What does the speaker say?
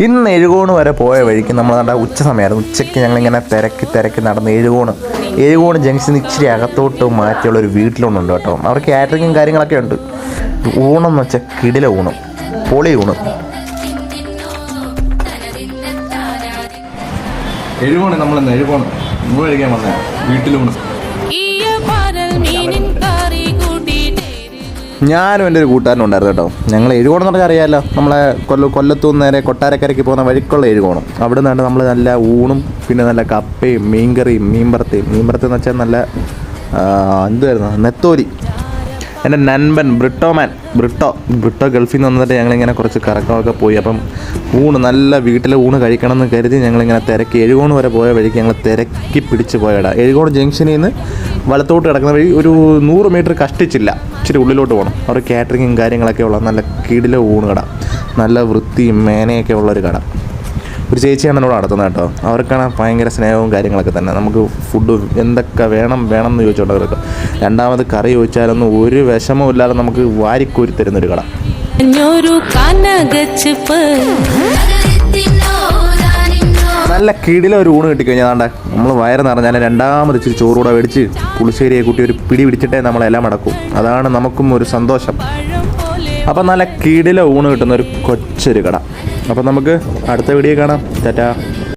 ഇന്ന് എഴുകോണ് വരെ പോയ വഴിക്ക് നമ്മൾ നല്ല ഉച്ച സമയമായിരുന്നു. ഉച്ചയ്ക്ക് ഞങ്ങളിങ്ങനെ തിരക്കി നടന്ന് എഴുകോണ് ജംഗ്ഷൻ ഇച്ചിരി അകത്തോട്ട് മാറ്റിയുള്ള ഒരു വീട്ടിലൊന്നുണ്ട് കേട്ടോ. അവർക്ക് കാറ്ററിങ്ങും കാര്യങ്ങളൊക്കെ ഉണ്ട്. ഊണം എന്ന് വെച്ചാൽ കിടില ഊണം, പൊളി ഊണ്. എഴുകോണ് നമ്മളിന്ന് എഴുകോണ് ഊണ് കഴിക്കാൻ വന്നേ വീട്ടിലൂണ്. ഞാനും എൻ്റെ ഒരു കൂട്ടുകാരനും ഉണ്ടായിരുന്നു കേട്ടോ. ഞങ്ങൾ എഴുകോണം എന്ന് പറഞ്ഞാൽ അറിയാമല്ലോ, നമ്മളെ കൊല്ലത്തുനിന്ന് നേരെ കൊട്ടാരക്കരയ്ക്ക് പോകുന്ന വഴിക്കുള്ള എഴുകോണം. അവിടെ നിന്നാണ് നമ്മൾ നല്ല ഊണും പിന്നെ നല്ല കപ്പയും മീൻകറിയും മീൻപറത്ത് എന്ന് വെച്ചാൽ നല്ല എന്തുവായിരുന്നു, നെത്തോലി. എൻ്റെ നൻപൻ ബ്രിട്ടോ ഗൾഫിൽ നിന്ന് വന്നിട്ട് ഞങ്ങളിങ്ങനെ കുറച്ച് കറക്കമൊക്കെ പോയി. അപ്പം നല്ല വീട്ടിലെ ഊണ് കഴിക്കണം എന്ന് കരുതി ഞങ്ങളിങ്ങനെ എഴുകോണ് വരെ പോയ വഴിക്ക് ഞങ്ങൾ തിരക്കി പിടിച്ച് പോയടാ. എഴുകോണ് ജംഗ്ഷനിൽ നിന്ന് വലത്തോട്ട് കിടക്കുന്ന വഴി ഒരു 100 മീറ്റർ കഷ്ടിച്ചില്ല, ഇച്ചിരി ഉള്ളിലോട്ട് പോകണം. അവർ കാറ്ററിങ്ങും കാര്യങ്ങളൊക്കെ ഉള്ള നല്ല കിടില ഊണ് കട, നല്ല വൃത്തിയും മേനയൊക്കെ ഉള്ളൊരു കട. ഒരു ചേച്ചിയാണ് എന്നോട് നടത്തുന്നത് കേട്ടോ. അവർക്കാണ് ഭയങ്കര സ്നേഹവും കാര്യങ്ങളൊക്കെ തന്നെ. നമുക്ക് ഫുഡ് എന്തൊക്കെ വേണം എന്ന് ചോദിച്ചോണ്ട് അവർക്ക്. രണ്ടാമത് കറി ചോദിച്ചാലൊന്നും ഒരു വിഷമവും ഇല്ലാതെ നമുക്ക് വാരിക്കോരി തരുന്നൊരു കട. നല്ല കിടില ഒരു ഊണ് കിട്ടിക്കഴിഞ്ഞാൽ നമ്മൾ വയറ് നിറഞ്ഞാൽ രണ്ടാമത് ഇച്ചിരി ചോറൂടെ മേടിച്ച് പുളിശ്ശേരിയെ കൂട്ടി ഒരു പിടി പിടിച്ചിട്ടേ നമ്മളെല്ലാം അടക്കും. അതാണ് നമുക്കും ഒരു സന്തോഷം. അപ്പം നല്ല കിടില ഊണ് കിട്ടുന്ന ഒരു കൊച്ചൊരു കട. അപ്പം നമുക്ക് അടുത്ത വീഡിയോ കാണാം. ടാറ്റാ.